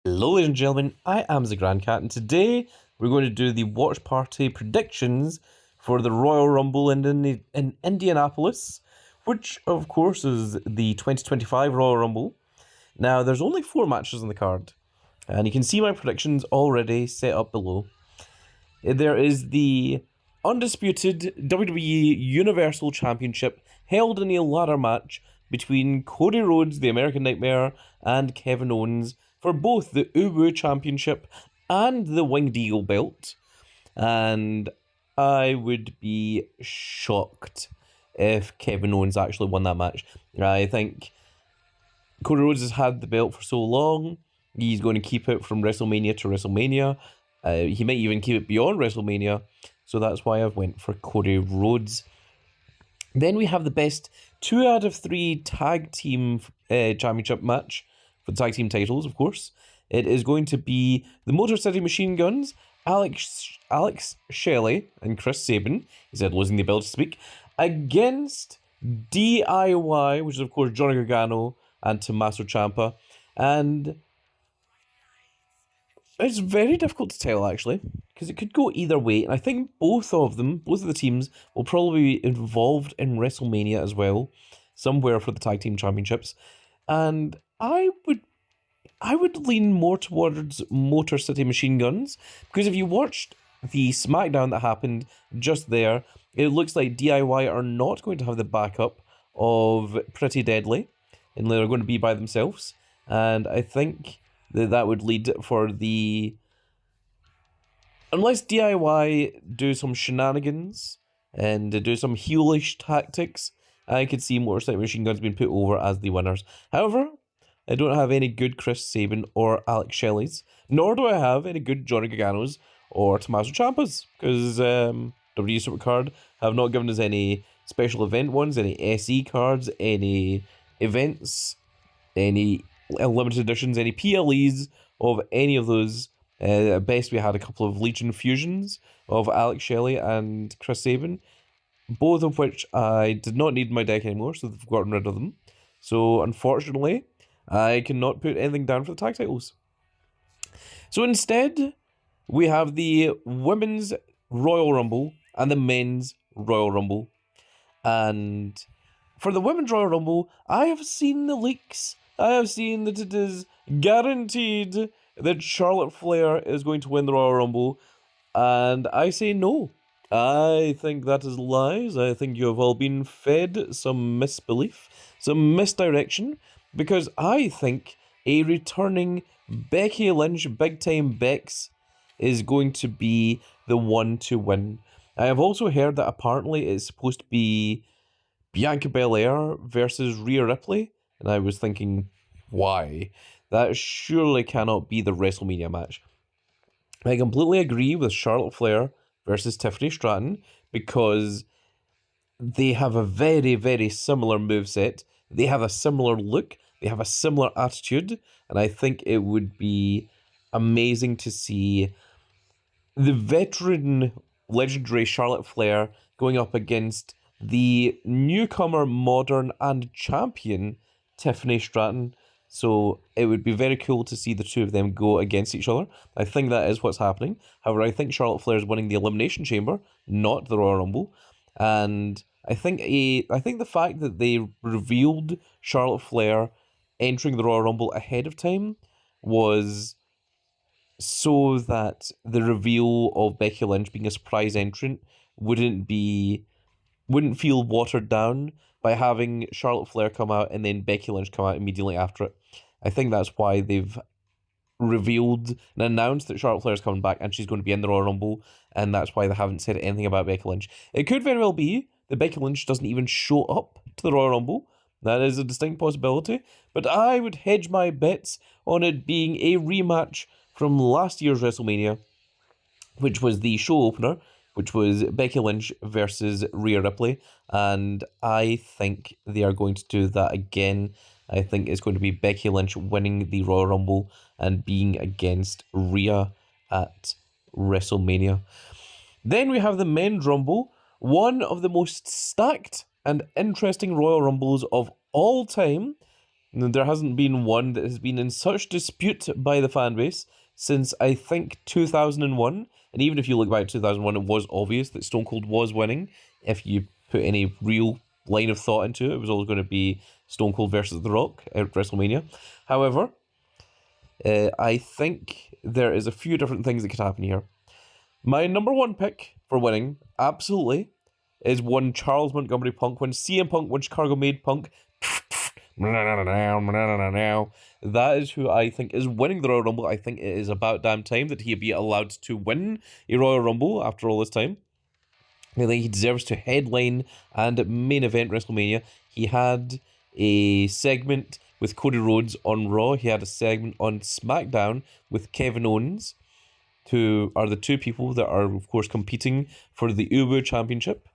Hello, ladies and gentlemen, I am the Grand Cat, and today we're going to do the watch party predictions for the Royal Rumble in Indianapolis, which, of course, is the 2025 Royal Rumble. Now, there's only 4 matches on the card, and you can see my predictions already set up below. There is the undisputed WWE Universal Championship held in a ladder match between Cody Rhodes, the American Nightmare, and Kevin Owens for both the Uwu Championship and the Winged Eagle belt. And I would be shocked if Kevin Owens actually won that match. I think Cody Rhodes has had the belt for so long, he's going to keep it from WrestleMania to WrestleMania. He might even keep it beyond WrestleMania, so that's why I've went for Cody Rhodes. Then we have the best 2 out of 3 tag team championship match for the tag team titles, of course. It is going to be the Motor City Machine Guns, Alex Shelley and Chris Sabin, he said losing the ability to speak, against DIY, which is of course Johnny Gargano and Tommaso Ciampa. And it's very difficult to tell, actually, because it could go either way. And I think both of the teams, will probably be involved in WrestleMania as well, somewhere for the tag team championships. And I would lean more towards Motor City Machine Guns, because if you watched the SmackDown that happened just there, it looks like DIY are not going to have the backup of Pretty Deadly, and they're going to be by themselves. And I think that would lead for the... Unless DIY do some shenanigans and do some heelish tactics, I could see Motor City Machine Guns being put over as the winners. However, I don't have any good Chris Sabin or Alex Shelley's, nor do I have any good Johnny Gargano's or Tommaso Ciampa's, because WWE Supercard have not given us any special event ones, any SE cards, any events, any limited editions, any PLEs of any of those. At best, we had a couple of Legion fusions of Alex Shelley and Chris Sabin, both of which I did not need in my deck anymore, so they've gotten rid of them. So, unfortunately, I cannot put anything down for the tag titles. So instead, we have the Women's Royal Rumble and the Men's Royal Rumble. And for the Women's Royal Rumble, I have seen the leaks. I have seen that it is guaranteed that Charlotte Flair is going to win the Royal Rumble, and I say no. I think that is lies. I think you have all been fed some misbelief, some misdirection, because I think a returning Becky Lynch, big time Bex, is going to be the one to win. I have also heard that apparently it's supposed to be Bianca Belair versus Rhea Ripley, and I was thinking, why? That surely cannot be the WrestleMania match. I completely agree with Charlotte Flair versus Tiffany Stratton, because they have a very, very similar moveset. They have a similar look. They have a similar attitude. And I think it would be amazing to see the veteran, legendary Charlotte Flair going up against the newcomer, modern, and champion Tiffany Stratton. So it would be very cool to see the two of them go against each other. I think that is what's happening. However, I think Charlotte Flair is winning the Elimination Chamber, not the Royal Rumble. And I think the fact that they revealed Charlotte Flair entering the Royal Rumble ahead of time was so that the reveal of Becky Lynch being a surprise entrant wouldn't feel watered down by having Charlotte Flair come out and then Becky Lynch come out immediately after it. I think that's why they've revealed and announced that Charlotte Flair is coming back and she's going to be in the Royal Rumble, and that's why they haven't said anything about Becky Lynch. It could very well be that Becky Lynch doesn't even show up to the Royal Rumble. That is a distinct possibility, but I would hedge my bets on it being a rematch from last year's WrestleMania, which was the show opener, which was Becky Lynch versus Rhea Ripley, and I think they are going to do that again. I think it's going to be Becky Lynch winning the Royal Rumble and being against Rhea at WrestleMania. Then we have the Men's Rumble, one of the most stacked and interesting Royal Rumbles of all time. There hasn't been one that has been in such dispute by the fan base since I think 2001. And even if you look back at 2001, it was obvious that Stone Cold was winning. If you put any real line of thought into it, it was always going to be Stone Cold versus The Rock at WrestleMania. However, I think there is a few different things that could happen here. My number one pick for winning, absolutely, is one Charles Montgomery Punk, when CM Punk, when Chicago made Punk. That is who I think is winning the Royal Rumble. I think it is about damn time that he be allowed to win a Royal Rumble after all this time. I think he deserves to headline and main event WrestleMania. He had a segment with Cody Rhodes on Raw. He had a segment on SmackDown with Kevin Owens, who are the two people that are, of course, competing for the Uwu Championship.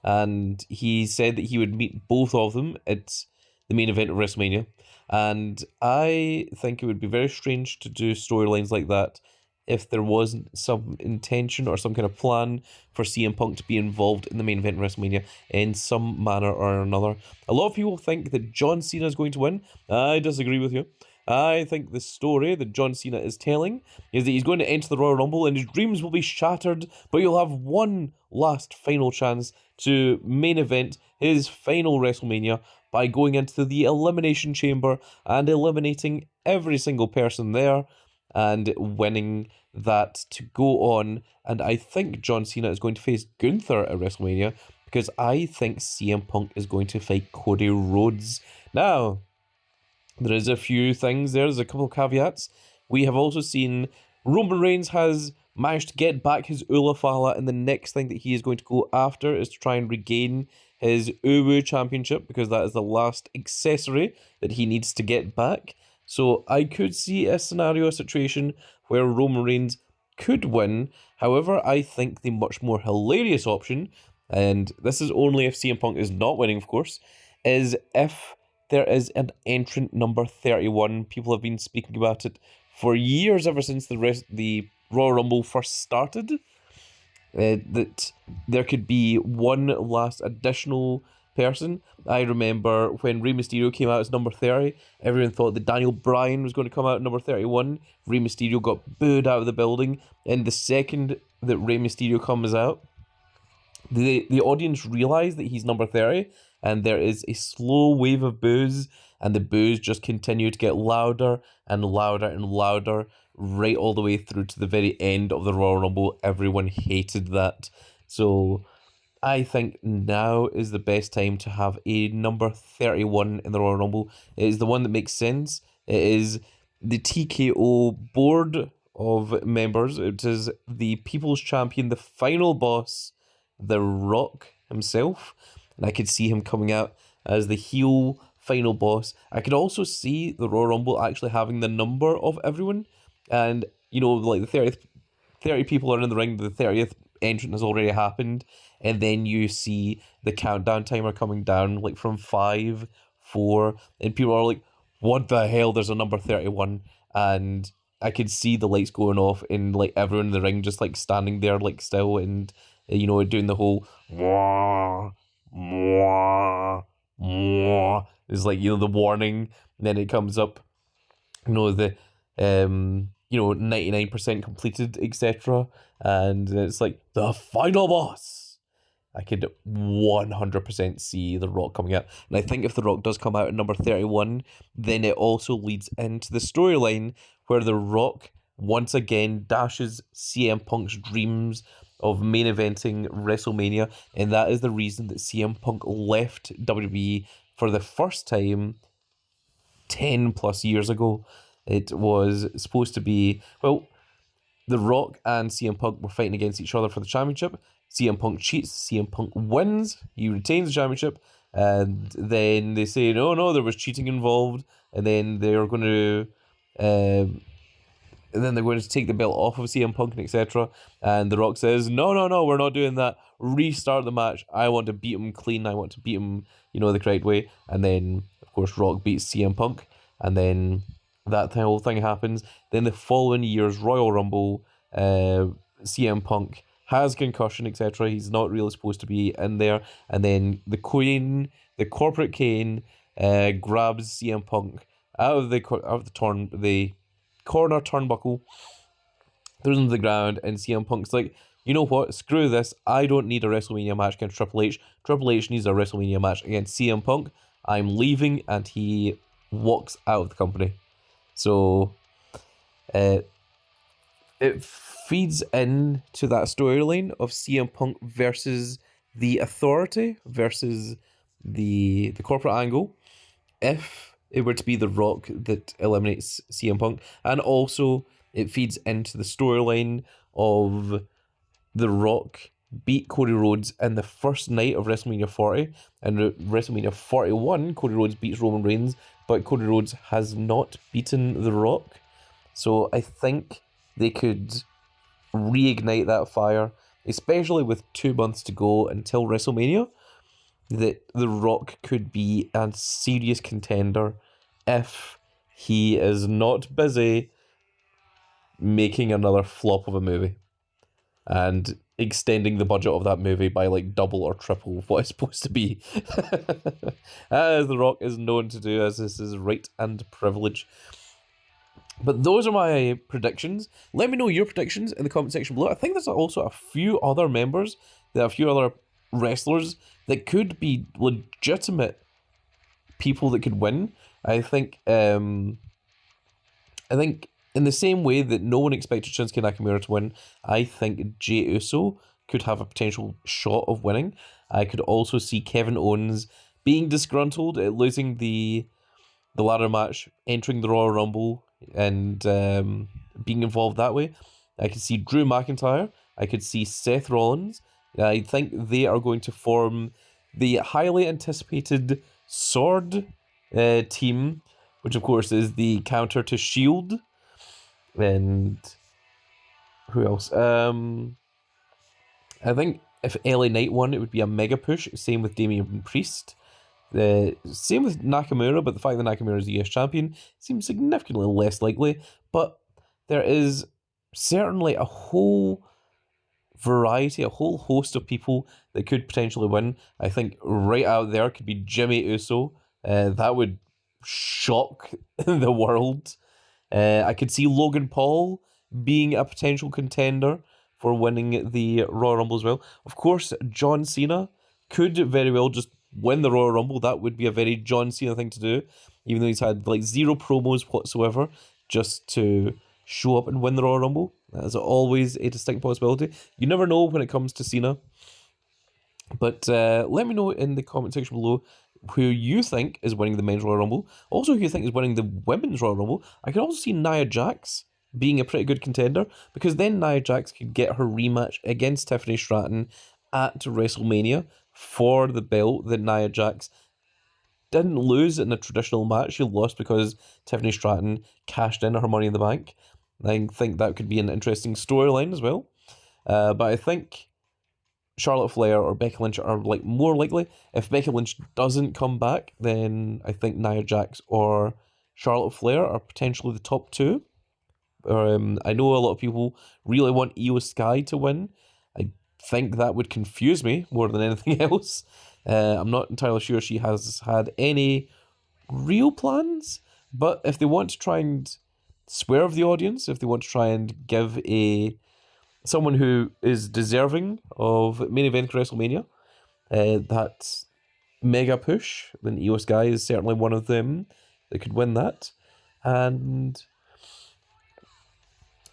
And he said that he would meet both of them at the main event of WrestleMania. And I think it would be very strange to do storylines like that if there wasn't some intention or some kind of plan for CM Punk to be involved in the main event of WrestleMania in some manner or another. A lot of people think that John Cena is going to win. I disagree with you. I think the story that John Cena is telling is that he's going to enter the Royal Rumble and his dreams will be shattered, but he'll have one last final chance to main event his final WrestleMania by going into the Elimination Chamber and eliminating every single person there and winning that to go on. And I think John Cena is going to face Gunther at WrestleMania because I think CM Punk is going to fight Cody Rhodes. Now, there is a few things there. There's a couple of caveats. We have also seen Roman Reigns has managed to get back his Ula Fala, and the next thing that he is going to go after is to try and regain his Uwu Championship, because that is the last accessory that he needs to get back. So I could see a scenario, a situation where Roman Reigns could win. However, I think the much more hilarious option, and this is only if CM Punk is not winning, of course, is if there is an entrant number 31. People have been speaking about it for years, ever since the Royal Rumble first started, that there could be one last additional person. I remember when Rey Mysterio came out as number 30, everyone thought that Daniel Bryan was going to come out at number 31. Rey Mysterio got booed out of the building, and the second that Rey Mysterio comes out, the audience realise that he's number 30, and there is a slow wave of boos, and the boos just continue to get louder and louder and louder, right all the way through to the very end of the Royal Rumble. Everyone hated that. So I think now is the best time to have a number 31 in the Royal Rumble. It is the one that makes sense. It is the TKO board of members. It is the People's Champion, the final boss, The Rock himself. And I could see him coming out as the heel final boss. I could also see the Royal Rumble actually having the number of everyone. And, you know, like the 30 people are in the ring, the 30th entrant has already happened. And then you see the countdown timer coming down, like from 5, 4. And people are like, what the hell? There's a number 31. And I could see the lights going off and like everyone in the ring just like standing there like still and, you know, doing the whole mwah, mwah, mwah. It's like, you know, the warning. And then it comes up, you know, the 99% completed, etc. And it's like the final boss. I could 100% see The Rock coming out. And I think if The Rock does come out at number 31, then it also leads into the storyline where The Rock once again dashes CM Punk's dreams of main eventing WrestleMania. And that is the reason that CM Punk left WWE for the first time 10 plus years ago. It was supposed to be, well, The Rock and CM Punk were fighting against each other for the championship. CM Punk cheats, CM Punk wins, he retains the championship, and then they say, no, there was cheating involved, and then they're going to, take the belt off of CM Punk and etc. And The Rock says, no, we're not doing that. Restart the match. I want to beat him clean. I want to beat him, the correct way. And then, of course, Rock beats CM Punk, and then that whole thing happens. Then the following year's Royal Rumble, CM Punk has concussion, etc. He's not really supposed to be in there. And then the Queen, the corporate Kane, grabs CM Punk out of the corner turnbuckle, throws him to the ground, and CM Punk's like, you know what? Screw this. I don't need a WrestleMania match against Triple H. Triple H needs a WrestleMania match against CM Punk. I'm leaving, and he walks out of the company. So, it feeds into that storyline of CM Punk versus the Authority versus the corporate angle. If it were to be The Rock that eliminates CM Punk, and also it feeds into the storyline of The Rock beat Cody Rhodes in the first night of WrestleMania 40, and WrestleMania 41, Cody Rhodes beats Roman Reigns, but Cody Rhodes has not beaten The Rock. So I think they could reignite that fire, especially with 2 months to go until WrestleMania, that The Rock could be a serious contender if he is not busy making another flop of a movie and extending the budget of that movie by like double or triple what it's supposed to be. As The Rock is known to do, as this is right and privilege. But those are my predictions. Let me know your predictions in the comment section below. I think there's also a few other members, there are a few other wrestlers that could be legitimate people that could win. I think in the same way that no one expected Shinsuke Nakamura to win, I think Jey Uso could have a potential shot of winning. I could also see Kevin Owens being disgruntled at losing the ladder match, entering the Royal Rumble, and being involved that way. I could see Drew McIntyre. I could see Seth Rollins. I think they are going to form the highly anticipated Sword team, which of course is the counter to Shield. And who else? I think if LA Knight won, it would be a mega push. Same with Damian Priest. Same with Nakamura, but the fact that Nakamura is the US champion seems significantly less likely. But there is certainly a whole variety, a whole host of people that could potentially win. I think right out there could be Jimmy Uso. That would shock the world. I could see Logan Paul being a potential contender for winning the Royal Rumble as well. Of course, John Cena could very well just win the Royal Rumble. That would be a very John Cena thing to do, even though he's had like 0 promos whatsoever, just to show up and win the Royal Rumble. That is always a distinct possibility. You never know when it comes to Cena. But let me know in the comment section below who you think is winning the men's Royal Rumble. Also, who you think is winning the women's Royal Rumble. I could also see Nia Jax being a pretty good contender, because then Nia Jax could get her rematch against Tiffany Stratton at WrestleMania for the belt that Nia Jax didn't lose in a traditional match. She lost because Tiffany Stratton cashed in her Money in the Bank. I think that could be an interesting storyline as well. But I think Charlotte Flair or Becky Lynch are like more likely. If Becky Lynch doesn't come back, then I think Nia Jax or Charlotte Flair are potentially the top 2. I know a lot of people really want Io Sky to win. I think that would confuse me more than anything else. I'm not entirely sure she has had any real plans, but if they want to try and swerve the audience, if they want to try and give someone who is deserving of main event WrestleMania that mega push, then Io Sky is certainly one of them that could win that. And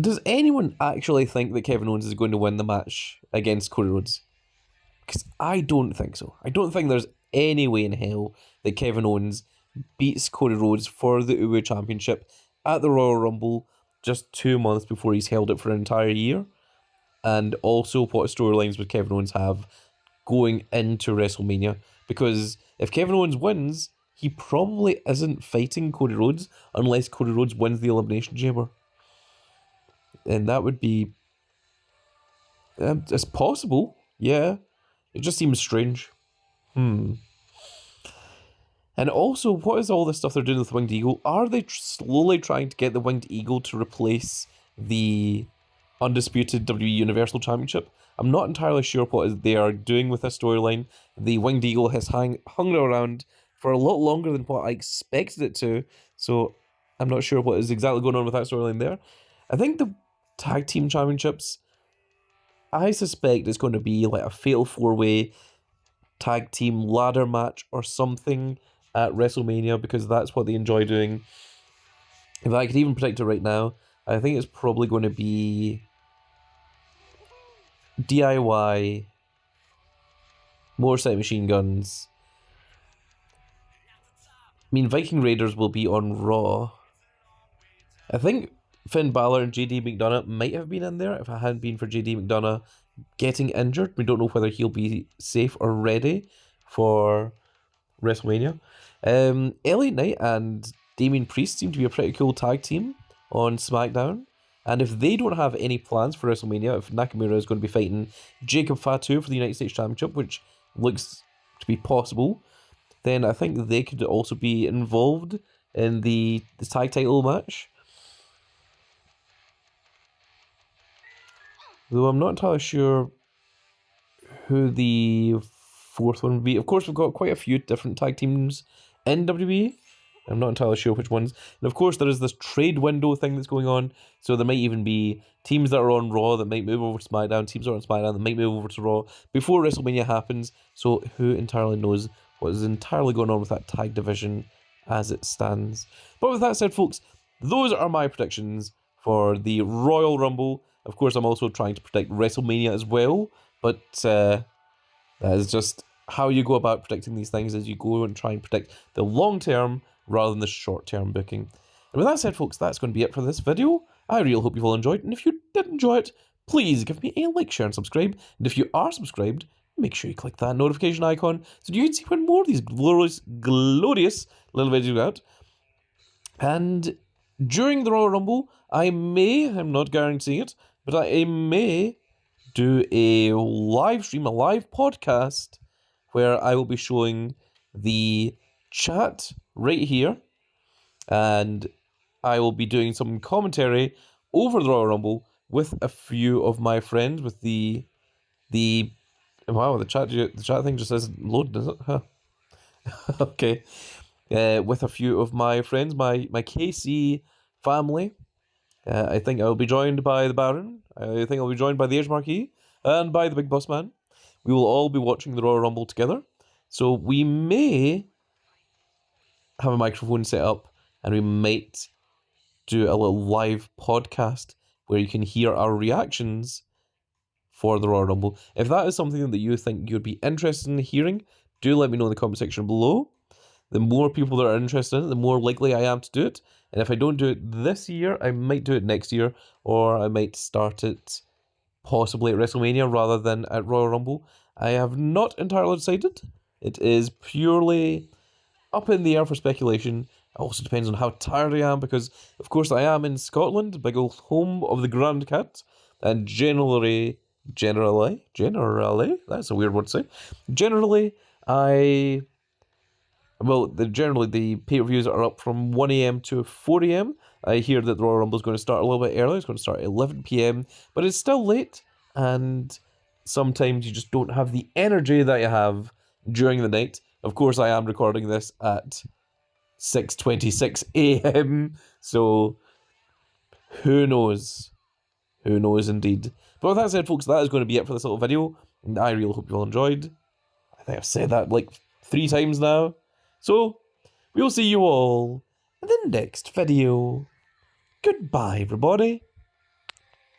does anyone actually think that Kevin Owens is going to win the match against Cody Rhodes? Because I don't think so. I don't think there's any way in hell that Kevin Owens beats Cody Rhodes for the UWE Championship at the Royal Rumble just 2 months before he's held it for an entire year. And also, what storylines would Kevin Owens have going into WrestleMania? Because if Kevin Owens wins, he probably isn't fighting Cody Rhodes unless Cody Rhodes wins the Elimination Chamber. And that would be... it's possible, yeah. It just seems strange. And also, what is all this stuff they're doing with Winged Eagle? Are they slowly trying to get the Winged Eagle to replace the undisputed WWE Universal Championship? I'm not entirely sure what they are doing with this storyline. The Winged Eagle has hung around for a lot longer than what I expected it to. So I'm not sure what is exactly going on with that storyline there. I think the tag team championships, I suspect it's going to be like a fatal 4-way tag team ladder match or something at WrestleMania, because that's what they enjoy doing. If I could even predict it right now, I think it's probably going to be DIY, Motorcycle Machine Guns. I mean, Viking Raiders will be on Raw. I think Finn Balor and JD McDonough might have been in there if it hadn't been for JD McDonough getting injured. We don't know whether he'll be safe or ready for WrestleMania. LA Knight and Damian Priest seem to be a pretty cool tag team on SmackDown. And if they don't have any plans for WrestleMania, if Nakamura is going to be fighting Jacob Fatu for the United States Championship, which looks to be possible, then I think they could also be involved in the tag title match. Though I'm not entirely sure who the fourth one would be. Of course, we've got quite a few different tag teams in WWE. I'm not entirely sure which ones. And of course, there is this trade window thing that's going on. So there might even be teams that are on Raw that might move over to SmackDown, teams that are on SmackDown that might move over to Raw before WrestleMania happens. So who entirely knows what is entirely going on with that tag division as it stands. But with that said, folks, those are my predictions for the Royal Rumble. Of course, I'm also trying to predict WrestleMania as well. But that is just how you go about predicting these things, as you go and try and predict the long-term rather than the short-term booking. And with that said, folks, that's going to be it for this video. I really hope you've all enjoyed, and if you did enjoy it, please give me a like, share, and subscribe. And if you are subscribed, make sure you click that notification icon so you can see when more of these glorious little videos go out. And during the Royal Rumble, I'm not guaranteeing it, but I may do a live stream, a live podcast, where I will be showing the chat right here, and I will be doing some commentary over the Royal Rumble with a few of my friends. With the wow, the chat thing just isn't loaded, is it? Huh. Okay, with a few of my friends, my KC family. I think I'll be joined by the Baron. I think I'll be joined by the Edge Marquee and by the Big Boss Man. We will all be watching the Royal Rumble together. So we may have a microphone set up, and we might do a little live podcast where you can hear our reactions for the Royal Rumble. If that is something that you think you'd be interested in hearing, do let me know in the comment section below. The more people that are interested in it, the more likely I am to do it. And if I don't do it this year, I might do it next year, or I might start it possibly at WrestleMania rather than at Royal Rumble. I have not entirely decided. It is purely up in the air for speculation. It also depends on how tired I am, because of course I am in Scotland, big old home of the Grand Cat, and generally, that's a weird word to say. Generally, the pay-per-views are up from 1 AM to 4 AM. I hear that the Royal Rumble is going to start a little bit early. It's going to start at 11 PM, but it's still late, and sometimes you just don't have the energy that you have during the night. Of course, I am recording this at 6:26 AM, so who knows? Who knows indeed. But with that said, folks, that is going to be it for this little video, and I really hope you all enjoyed. I think I've said that like 3 times now. So, we'll see you all in the next video. Goodbye, everybody.